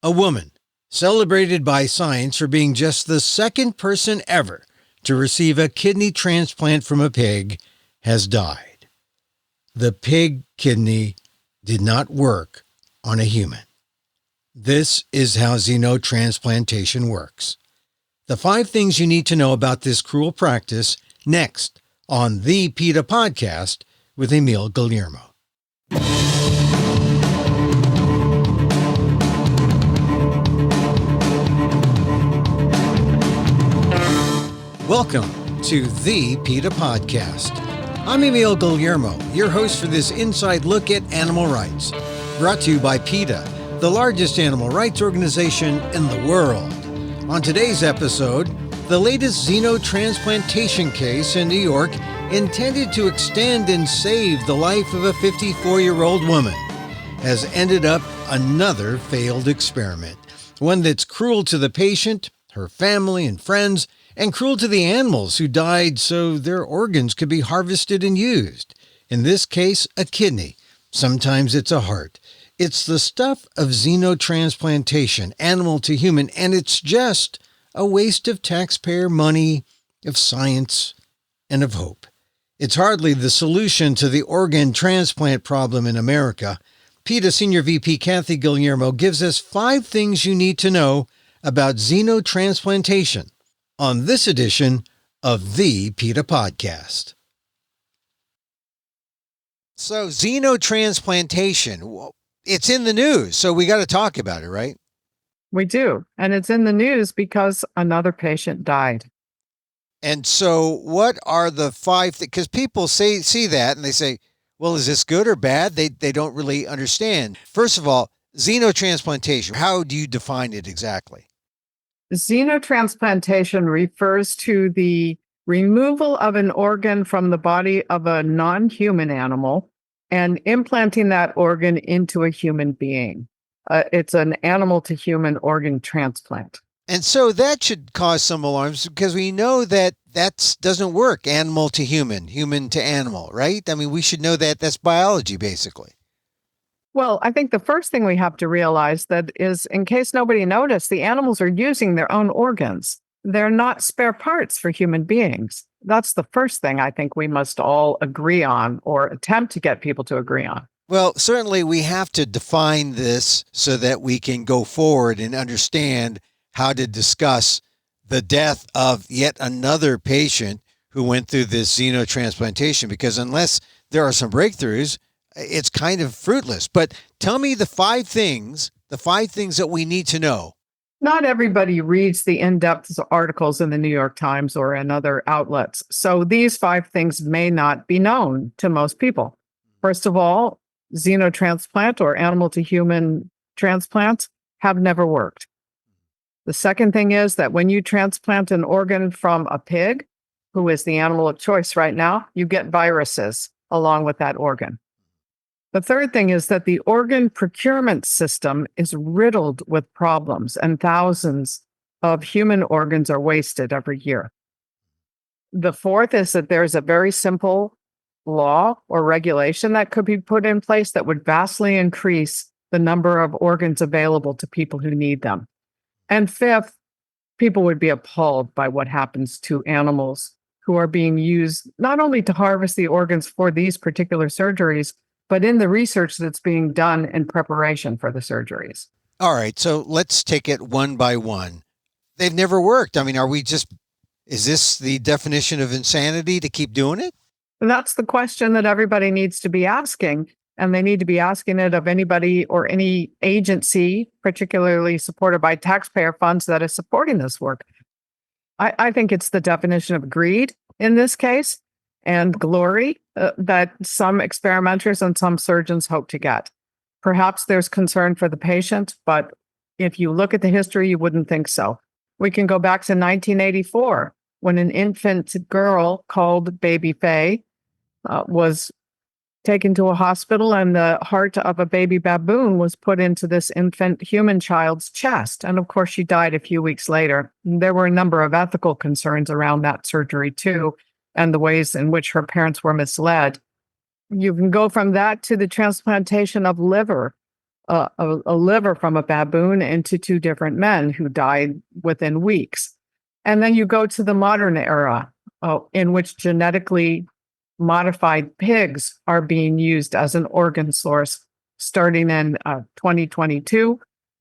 A woman, celebrated by science for being just the second person ever to receive a kidney transplant from a pig, has died. The pig kidney did not work on a human. This is how xenotransplantation works. The 5 things you need to know about this cruel practice next on the PETA Podcast with Emil Guillermo. Welcome to the PETA Podcast. I'm Emil Guillermo, your host for this inside look at animal rights, brought to you by PETA, the largest animal rights organization in the world. On today's episode, the latest xenotransplantation case in New York intended to extend and save the life of a 54-year-old woman has ended up another failed experiment, one that's cruel to the patient, her family and friends, and cruel to the animals who died so their organs could be harvested and used. In this case, a kidney. Sometimes it's a heart. It's the stuff of xenotransplantation, animal to human, and it's just a waste of taxpayer money, of science, and of hope. It's hardly the solution to the organ transplant problem in America. PETA Senior VP Kathy Guillermo gives us 5 things you need to know about xenotransplantation on this edition of the PETA Podcast. So xenotransplantation, it's in the news, so we got to talk about it, right? We do. And it's in the news because another patient died. And so what are the 5 things? Because people see that and they say, well, is this good or bad? They don't really understand. First of all, xenotransplantation, how do you define it exactly? Xenotransplantation refers to the removal of an organ from the body of a non-human animal and implanting that organ into a human being. It's an animal-to-human organ transplant. And so that should cause some alarms because we know that doesn't work, animal to human, human to animal, right? I mean, we should know that that's biology, basically. Well, I think the first thing we have to realize that is, in case nobody noticed, the animals are using their own organs. They're not spare parts for human beings. That's the first thing I think we must all agree on or attempt to get people to agree on. Well, certainly we have to define this so that we can go forward and understand how to discuss the death of yet another patient who went through this xenotransplantation, because unless there are some breakthroughs, it's kind of fruitless. But tell me the 5 things that we need to know. Not everybody reads the in-depth articles in the New York Times or in other outlets. So these 5 things may not be known to most people. First of all, xenotransplant or animal-to-human transplants have never worked. The second thing is that when you transplant an organ from a pig, who is the animal of choice right now, you get viruses along with that organ. The third thing is that the organ procurement system is riddled with problems, and thousands of human organs are wasted every year. The fourth is that there's a very simple law or regulation that could be put in place that would vastly increase the number of organs available to people who need them. And fifth, people would be appalled by what happens to animals who are being used not only to harvest the organs for these particular surgeries, but in the research that's being done in preparation for the surgeries. All right, so let's take it one by one. They've never worked. I mean, is this the definition of insanity to keep doing it? And that's the question that everybody needs to be asking. And they need to be asking it of anybody or any agency, particularly supported by taxpayer funds, that is supporting this work. I think it's the definition of greed in this case and glory that some experimenters and some surgeons hope to get. Perhaps there's concern for the patient, but if you look at the history, you wouldn't think so. We can go back to 1984 when an infant girl called Baby Faye was taken to a hospital, and the heart of a baby baboon was put into this infant human child's chest. And of course, she died a few weeks later. There were a number of ethical concerns around that surgery too, and the ways in which her parents were misled. You can go from that to the transplantation of liver a liver from a baboon into two different men who died within weeks. And then you go to the modern era, in which genetically modified pigs are being used as an organ source, starting in 2022,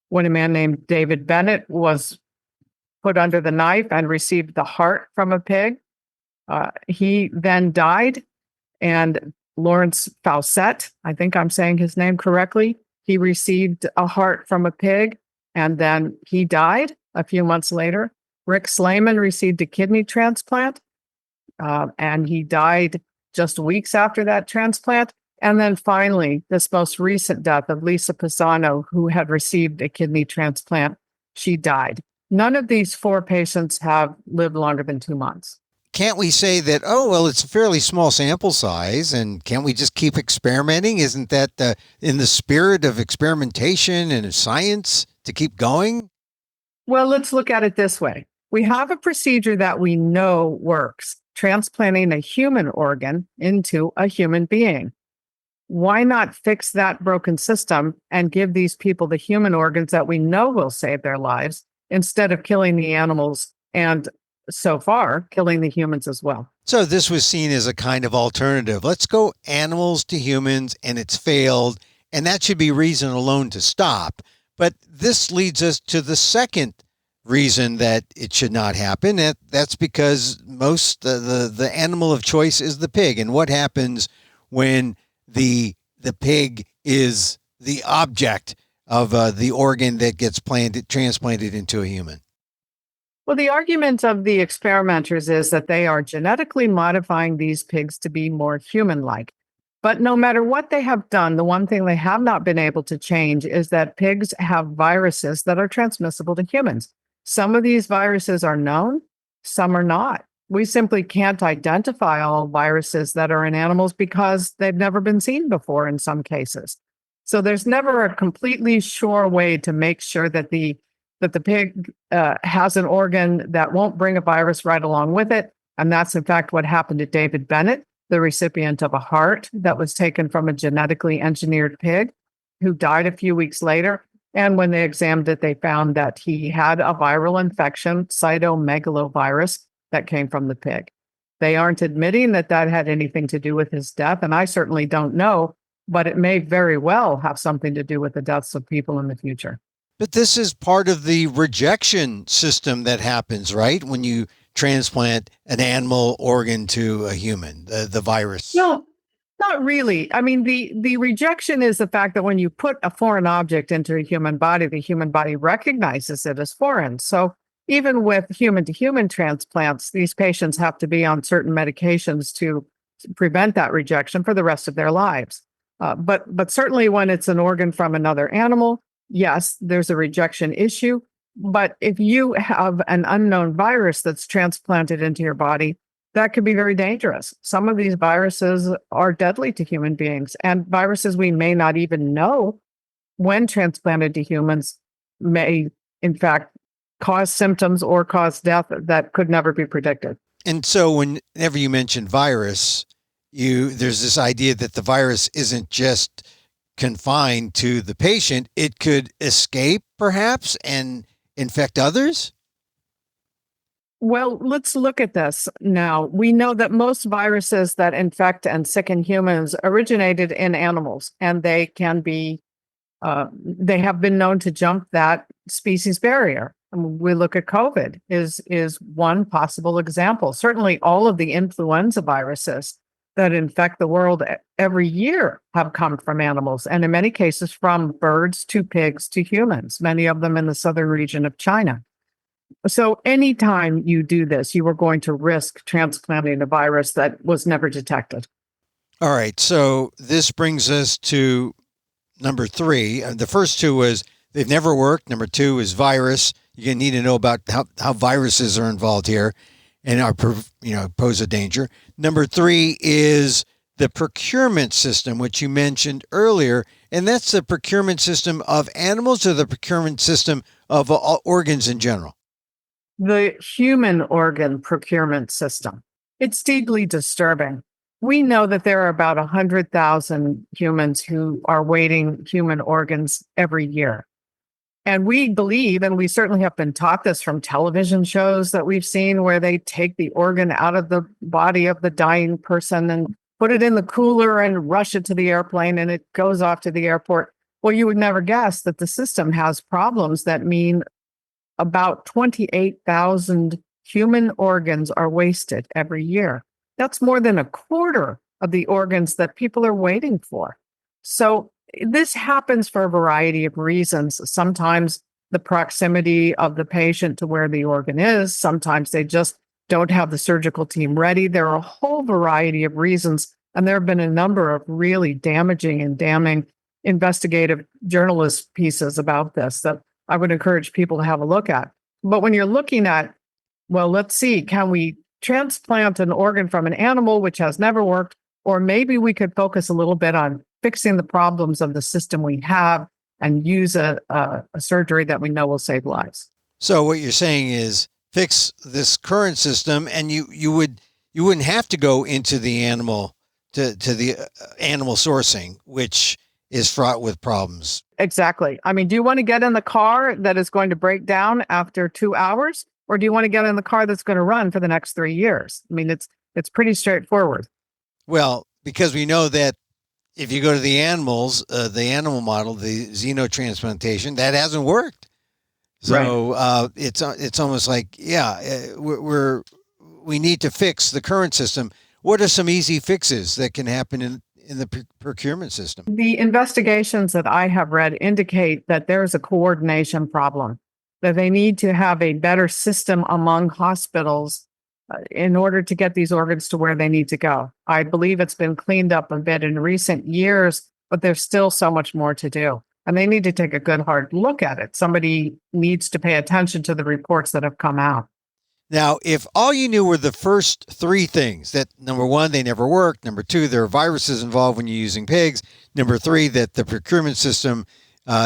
when a man named David Bennett was put under the knife and received the heart from a pig. He then died, and Lawrence Fawcett, I think I'm saying his name correctly, he received a heart from a pig, and then he died a few months later. Rick Slayman received a kidney transplant, and he died just weeks after that transplant. And then finally, this most recent death of Lisa Pisano, who had received a kidney transplant, she died. None of these four patients have lived longer than 2 months. Can't we say that, oh, well, it's a fairly small sample size, and can't we just keep experimenting? Isn't that in the spirit of experimentation and science to keep going? Well, let's look at it this way. We have a procedure that we know works, transplanting a human organ into a human being. Why not fix that broken system and give these people the human organs that we know will save their lives instead of killing the animals and, so far, killing the humans as well? So this was seen as a kind of alternative. Let's go animals to humans, and it's failed, and that should be reason alone to stop. But this leads us to the second reason that it should not happen. That's because most the animal of choice is the pig. And what happens when the pig is the object of the organ that gets transplanted into a human? Well, the argument of the experimenters is that they are genetically modifying these pigs to be more human-like. But no matter what they have done, the one thing they have not been able to change is that pigs have viruses that are transmissible to humans. Some of these viruses are known, some are not. We simply can't identify all viruses that are in animals because they've never been seen before in some cases. So there's never a completely sure way to make sure that the pig has an organ that won't bring a virus right along with it. And that's, in fact, what happened to David Bennett, the recipient of a heart that was taken from a genetically engineered pig who died a few weeks later. And when they examined it, they found that he had a viral infection, cytomegalovirus, that came from the pig. They aren't admitting that that had anything to do with his death, and I certainly don't know, but it may very well have something to do with the deaths of people in the future. But this is part of the rejection system that happens, right? When you transplant an animal organ to a human, the virus. No, not really. I mean, the rejection is the fact that when you put a foreign object into a human body, the human body recognizes it as foreign. So even with human-to-human transplants, these patients have to be on certain medications to prevent that rejection for the rest of their lives. But certainly when it's an organ from another animal, yes, there's a rejection issue. But if you have an unknown virus that's transplanted into your body, that could be very dangerous. Some of these viruses are deadly to human beings, and viruses we may not even know when transplanted to humans may, in fact, cause symptoms or cause death that could never be predicted. And so whenever you mention virus, there's this idea that the virus isn't just confined to the patient. It could escape, perhaps, and infect others? Well, let's look at this now. We know that most viruses that infect and sicken humans originated in animals, and they have been known to jump that species barrier. We look at COVID is one possible example. Certainly all of the influenza viruses that infect the world every year have come from animals, and in many cases from birds to pigs to humans, many of them in the southern region of China. So anytime you do this, you are going to risk transplanting a virus that was never detected. All right. So this brings us to number 3. The first two was they've never worked. Number 2 is virus. You need to know about how viruses are involved here and pose a danger. Number 3 is the procurement system, which you mentioned earlier, and that's the procurement system of animals or the procurement system of organs in general. The human organ procurement system. It's deeply disturbing. We know that there are about 100,000 humans who are waiting human organs every year. And we believe, and we certainly have been taught this from television shows that we've seen where they take the organ out of the body of the dying person and put it in the cooler and rush it to the airplane and it goes off to the airport. Well, you would never guess that the system has problems that mean about 28,000 human organs are wasted every year. That's more than a quarter of the organs that people are waiting for. So this happens for a variety of reasons. Sometimes the proximity of the patient to where the organ is, sometimes they just don't have the surgical team ready. There are a whole variety of reasons. And there have been a number of really damaging and damning investigative journalist pieces about this that I would encourage people to have a look at. But when you're looking at, well, let's see, can we transplant an organ from an animal, which has never worked? Or maybe we could focus a little bit on fixing the problems of the system we have and use a surgery that we know will save lives. So what you're saying is fix this current system, and you wouldn't have to go into the animal to the animal sourcing, which is fraught with problems. Exactly. I mean, do you want to get in the car that is going to break down after 2 hours, or do you want to get in the car that's going to run for the next 3 years? I mean, it's pretty straightforward. Well, because we know that if you go to the animals, the animal model, the xenotransplantation, that hasn't worked. So right. It's almost like, we need to fix the current system. What are some easy fixes that can happen in the procurement system? The investigations that I have read indicate that there is a coordination problem, that they need to have a better system among hospitals in order to get these organs to where they need to go. I believe it's been cleaned up a bit in recent years, but there's still so much more to do. And they need to take a good hard look at it. Somebody needs to pay attention to the reports that have come out. Now, if all you knew were the first three things, that number one, they never worked. Number two, there are viruses involved when you're using pigs. Number three, that the procurement system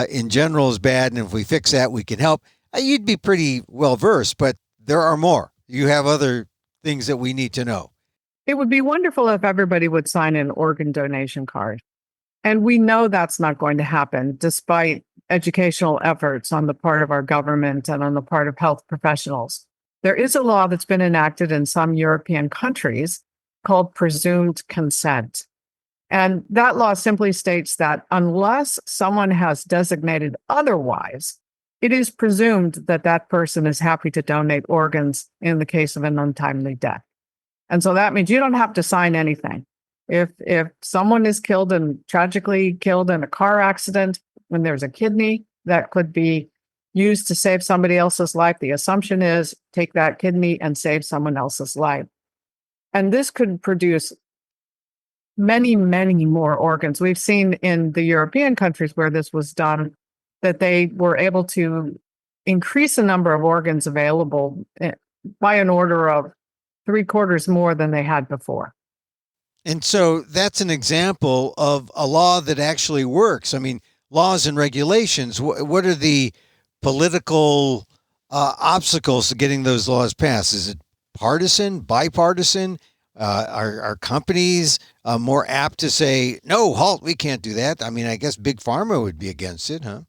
in general is bad. And if we fix that, we can help. You'd be pretty well versed, but there are more. You have other things that we need to know. It would be wonderful if everybody would sign an organ donation card. And we know that's not going to happen, despite educational efforts on the part of our government and on the part of health professionals. There is a law that's been enacted in some European countries called presumed consent. And that law simply states that unless someone has designated otherwise, it is presumed that that person is happy to donate organs in the case of an untimely death. And so that means you don't have to sign anything. If someone is tragically killed in a car accident, when there's a kidney that could be used to save somebody else's life, the assumption is take that kidney and save someone else's life. And this could produce many, many more organs. We've seen in the European countries where this was done that they were able to increase the number of organs available by an order of 3/4 more than they had before. And so that's an example of a law that actually works. I mean, laws and regulations, what are the political obstacles to getting those laws passed? Is it partisan, bipartisan? Are companies more apt to say, no, halt, we can't do that? I mean, I guess Big Pharma would be against it, huh?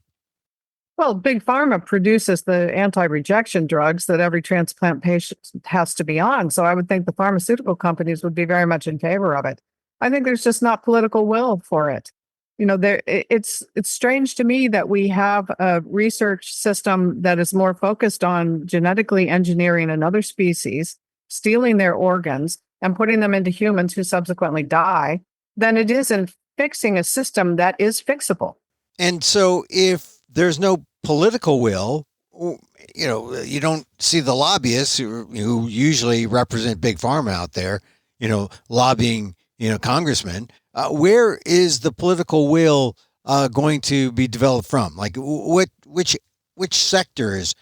Well, Big Pharma produces the anti-rejection drugs that every transplant patient has to be on. So I would think the pharmaceutical companies would be very much in favor of it. I think there's just not political will for it. You know, it's strange to me that we have a research system that is more focused on genetically engineering another species, stealing their organs, and putting them into humans who subsequently die, than it is in fixing a system that is fixable. And so if there's no political will, you know, you don't see the lobbyists who usually represent Big Pharma out there, you know, lobbying, you know, congressmen. Where is the political will going to be developed from? Like which sectors?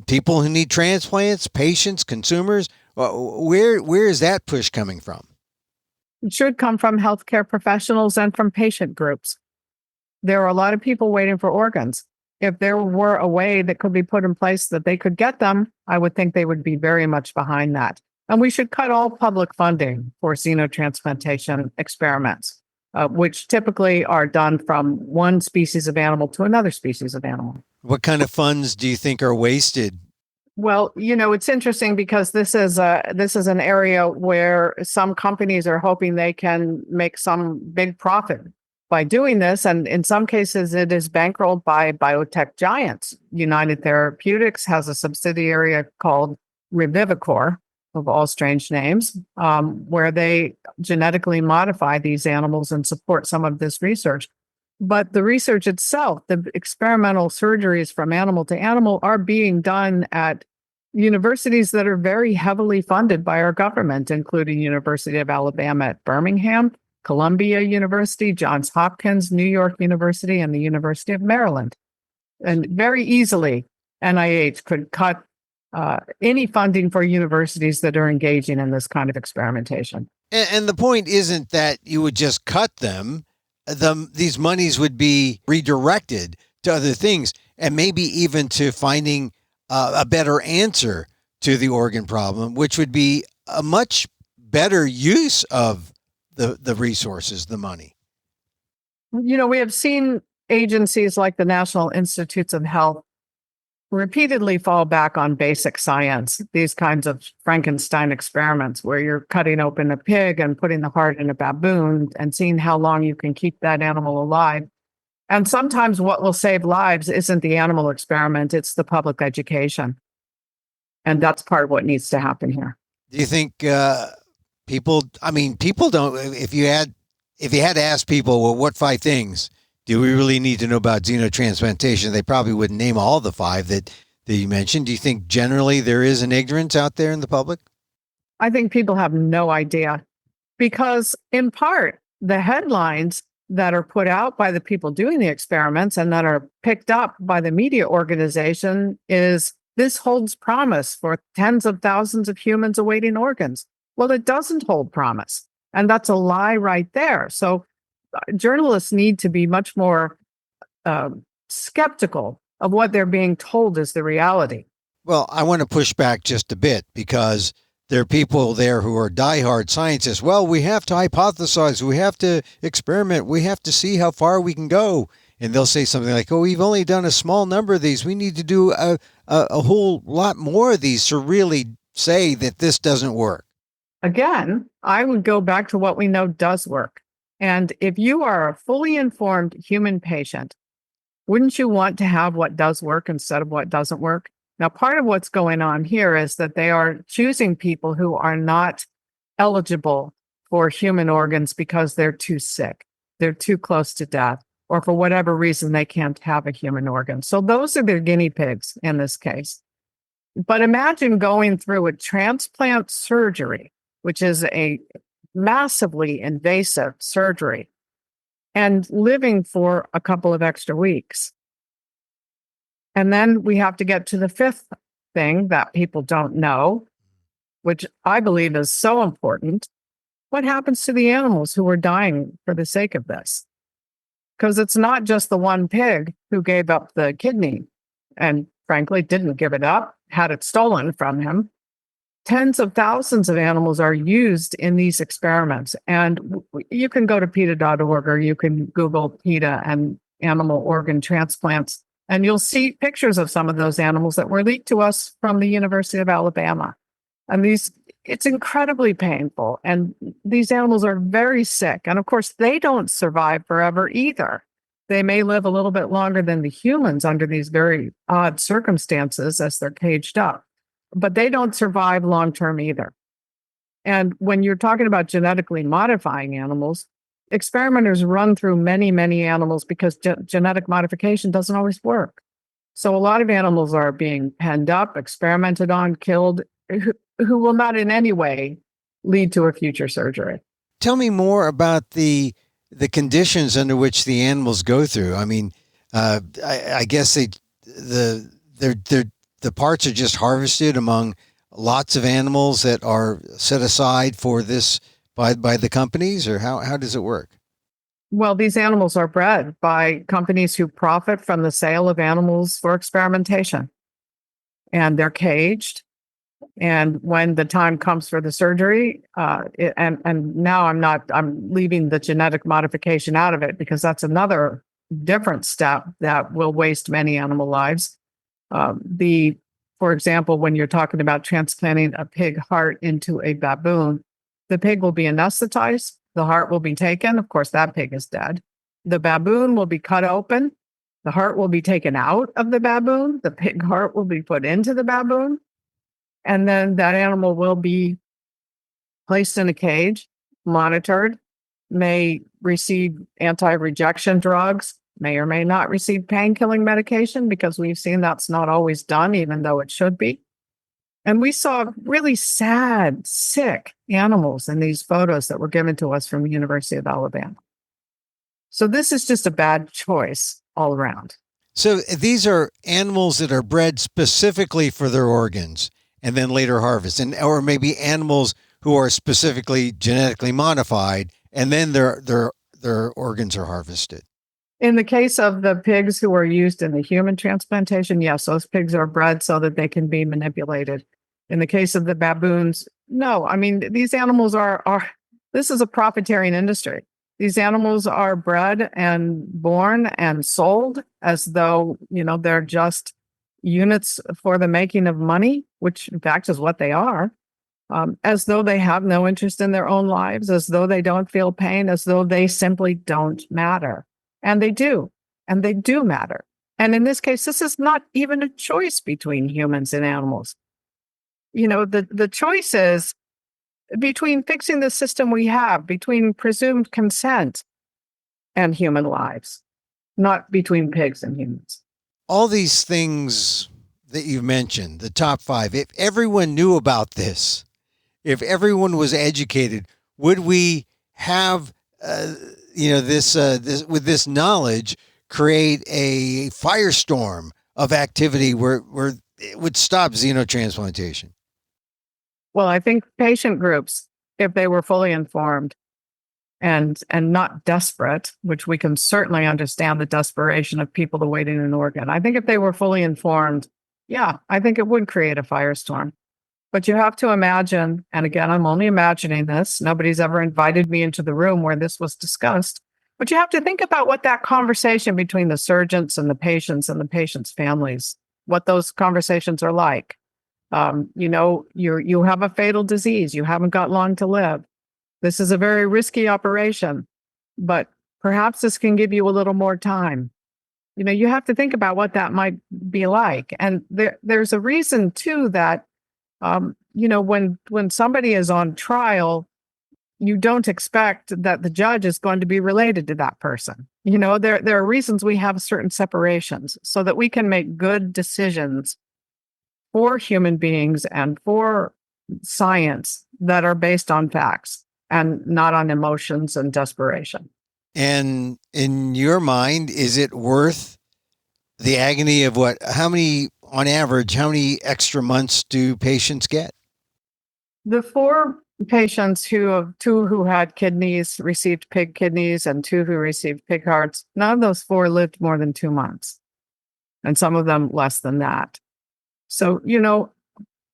People who need transplants, patients, consumers. Where is that push coming from? It should come from healthcare professionals and from patient groups. There are a lot of people waiting for organs. If there were a way that could be put in place that they could get them, I would think they would be very much behind that. And we should cut all public funding for xenotransplantation experiments, which typically are done from one species of animal to another species of animal. What kind of funds do you think are wasted? Well, it's interesting because this is an area where some companies are hoping they can make some big profit by doing this. And in some cases, it is bankrolled by biotech giants. United Therapeutics has a subsidiary called Revivicor, of all strange names, where they genetically modify these animals and support some of this research. But the research itself, the experimental surgeries from animal to animal, are being done at universities that are very heavily funded by our government, including University of Alabama at Birmingham, Columbia University, Johns Hopkins, New York University, and the University of Maryland. And very easily, NIH could cut any funding for universities that are engaging in this kind of experimentation. And the point isn't that you would just cut them. These monies would be redirected to other things, and maybe even to finding a better answer to the organ problem, which would be a much better use of the resources, the money. We have seen agencies like the National Institutes of Health repeatedly fall back on basic science, these kinds of Frankenstein experiments where you're cutting open a pig and putting the heart in a baboon and seeing how long you can keep that animal alive. And sometimes what will save lives isn't the animal experiment, it's the public education. And that's part of what needs to happen here. Do you think people don't, if you had to ask people, well, what 5 things do we really need to know about xenotransplantation? They probably wouldn't name all the 5 that you mentioned. Do you think generally there is an ignorance out there in the public? I think people have no idea because, in part, the headlines that are put out by the people doing the experiments and that are picked up by the media organization is, this holds promise for tens of thousands of humans awaiting organs. Well, it doesn't hold promise. And that's a lie right there. So journalists need to be much more skeptical of what they're being told is the reality. Well, I want to push back just a bit because there are people there who are diehard scientists. Well, we have to hypothesize, we have to experiment, we have to see how far we can go. And they'll say something like, oh, we've only done a small number of these. We need to do a whole lot more of these to really say that this doesn't work. Again, I would go back to what we know does work. And if you are a fully informed human patient, wouldn't you want to have what does work instead of what doesn't work? Now, part of what's going on here is that they are choosing people who are not eligible for human organs because they're too sick, they're too close to death, or for whatever reason, they can't have a human organ. So those are their guinea pigs in this case. But imagine going through a transplant surgery, which is a massively invasive surgery, and living for a couple of extra weeks. And then we have to get to the 5th thing that people don't know, which I believe is so important. What happens to the animals who are dying for the sake of this? Because it's not just the one pig who gave up the kidney and frankly didn't give it up, had it stolen from him. Tens of thousands of animals are used in these experiments. And you can go to PETA.org or you can Google PETA and animal organ transplants, and you'll see pictures of some of those animals that were leaked to us from the University of Alabama. And it's incredibly painful. And these animals are very sick. And of course, they don't survive forever either. They may live a little bit longer than the humans under these very odd circumstances as they're caged up. But they don't survive long-term either. And when you're talking about genetically modifying animals, experimenters run through many, many animals because genetic modification doesn't always work. So a lot of animals are being penned up, experimented on, killed, who will not in any way lead to a future surgery. Tell me more about the conditions under which the animals go through. I mean, I guess the parts are just harvested among lots of animals that are set aside for this by the companies, or how does it work? Well, these animals are bred by companies who profit from the sale of animals for experimentation. And they're caged And when the time comes for the surgery, and now I'm leaving the genetic modification out of it because that's another different step that will waste many animal lives. For example, when you're talking about transplanting a pig heart into a baboon, the pig will be anesthetized, the heart will be taken. Of course, that pig is dead. The baboon will be cut open. The heart will be taken out of the baboon. The pig heart will be put into the baboon. And then that animal will be placed in a cage, monitored, may receive anti-rejection drugs, may or may not receive pain-killing medication, because we've seen that's not always done, even though it should be. And we saw really sad, sick animals in these photos that were given to us from the University of Alabama. So this is just a bad choice all around. So these are animals that are bred specifically for their organs and then later harvested, or maybe animals who are specifically genetically modified and then their organs are harvested. In the case of the pigs who are used in the human transplantation, yes, those pigs are bred so that they can be manipulated. In the case of the baboons, no. I mean, these animals this is a profiteering industry. These animals are bred and born and sold as though, they're just units for the making of money, which in fact is what they are, as though they have no interest in their own lives, as though they don't feel pain, as though they simply don't matter. And they do matter. And in this case, this is not even a choice between humans and animals. The choice is between fixing the system we have, between presumed consent and human lives, not between pigs and humans. All these things that you mentioned, the top 5, if everyone knew about this, if everyone was educated, would we have, this with this knowledge, create a firestorm of activity where it would stop xenotransplantation? Well, I think patient groups, if they were fully informed and not desperate, which we can certainly understand the desperation of people awaiting an organ. I think if they were fully informed, yeah, I think it would create a firestorm. But you have to imagine, and again, I'm only imagining this. Nobody's ever invited me into the room where this was discussed. But you have to think about what that conversation between the surgeons and the patients' families, what those conversations are like. You have a fatal disease. You haven't got long to live. This is a very risky operation, but perhaps this can give you a little more time. You have to think about what that might be like. And there's a reason too that, when somebody is on trial, you don't expect that the judge is going to be related to that person. There are reasons we have certain separations so that we can make good decisions for human beings and for science that are based on facts and not on emotions and desperation. And in your mind, is it worth the agony of on average, how many extra months do patients get? The 4 patients two who had kidneys, received pig kidneys, and 2 who received pig hearts, none of those 4 lived more than 2 months, and some of them less than that. So,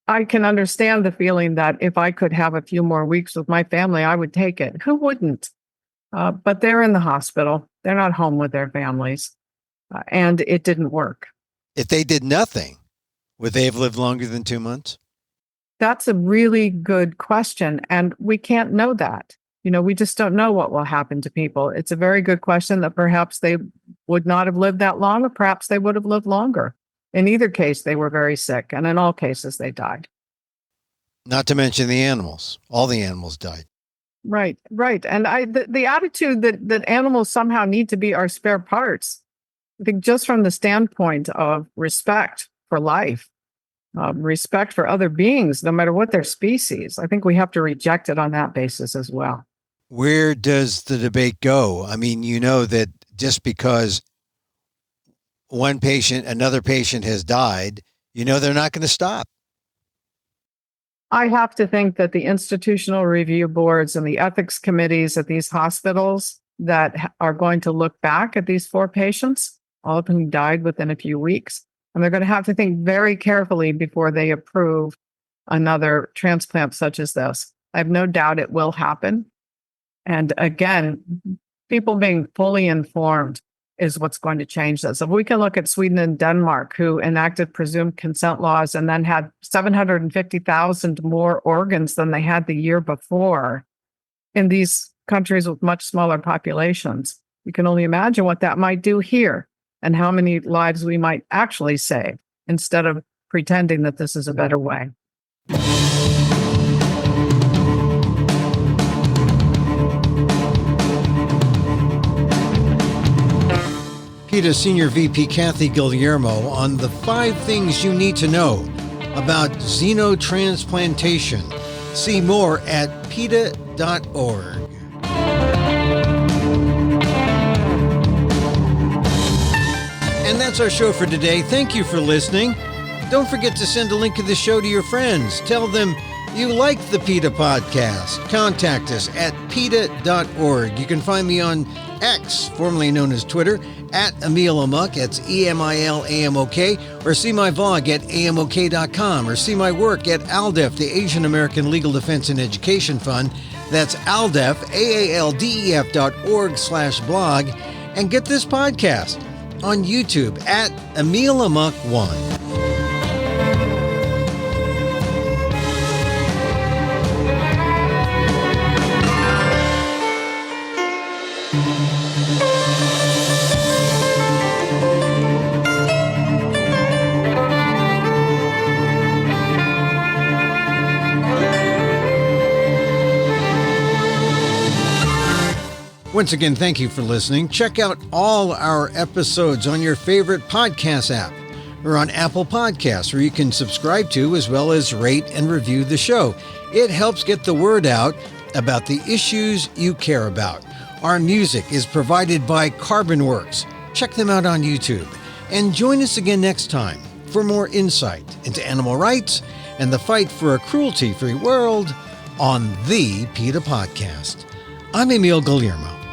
I can understand the feeling that if I could have a few more weeks with my family, I would take it. Who wouldn't? But they're in the hospital. They're not home with their families. And it didn't work. If they did nothing, would they have lived longer than 2 months? That's a really good question. And we can't know that. We just don't know what will happen to people. It's a very good question that perhaps they would not have lived that long, or perhaps they would have lived longer. In either case, they were very sick, and in all cases, they died. Not to mention the animals. All the animals died. Right. And the attitude that animals somehow need to be our spare parts, I think just from the standpoint of respect for life, respect for other beings, no matter what their species, I think we have to reject it on that basis as well. Where does the debate go? I mean, that just because another patient has died, they're not going to stop. I have to think that the institutional review boards and the ethics committees at these hospitals that are going to look back at these 4 patients, all of whom died within a few weeks, and they're going to have to think very carefully before they approve another transplant such as this. I have no doubt it will happen. And again, people being fully informed is what's going to change this. If we can look at Sweden and Denmark, who enacted presumed consent laws and then had 750,000 more organs than they had the year before in these countries with much smaller populations, you can only imagine what that might do here and how many lives we might actually save instead of pretending that this is a better way. PETA Senior VP Emil Guillermo on the 5 things you need to know about xenotransplantation. See more at PETA.org. And that's our show for today. Thank you for listening. Don't forget to send a link of the show to your friends. Tell them you like the PETA podcast. Contact us at PETA.org. You can find me on X, formerly known as Twitter, at emilamok, that's EMILAMOK, or see my vlog at amok.com, or see my work at ALDEF, the Asian American Legal Defense and Education Fund. That's ALDEF, AALDEF.org/blog, and get this podcast on YouTube at emilamok1. Once again, thank you for listening. Check out all our episodes on your favorite podcast app or on Apple Podcasts, where you can subscribe to as well as rate and review the show. It helps get the word out about the issues you care about. Our music is provided by CarbonWorks. Check them out on YouTube. And join us again next time for more insight into animal rights and the fight for a cruelty-free world on the PETA Podcast. I'm Emil Guillermo.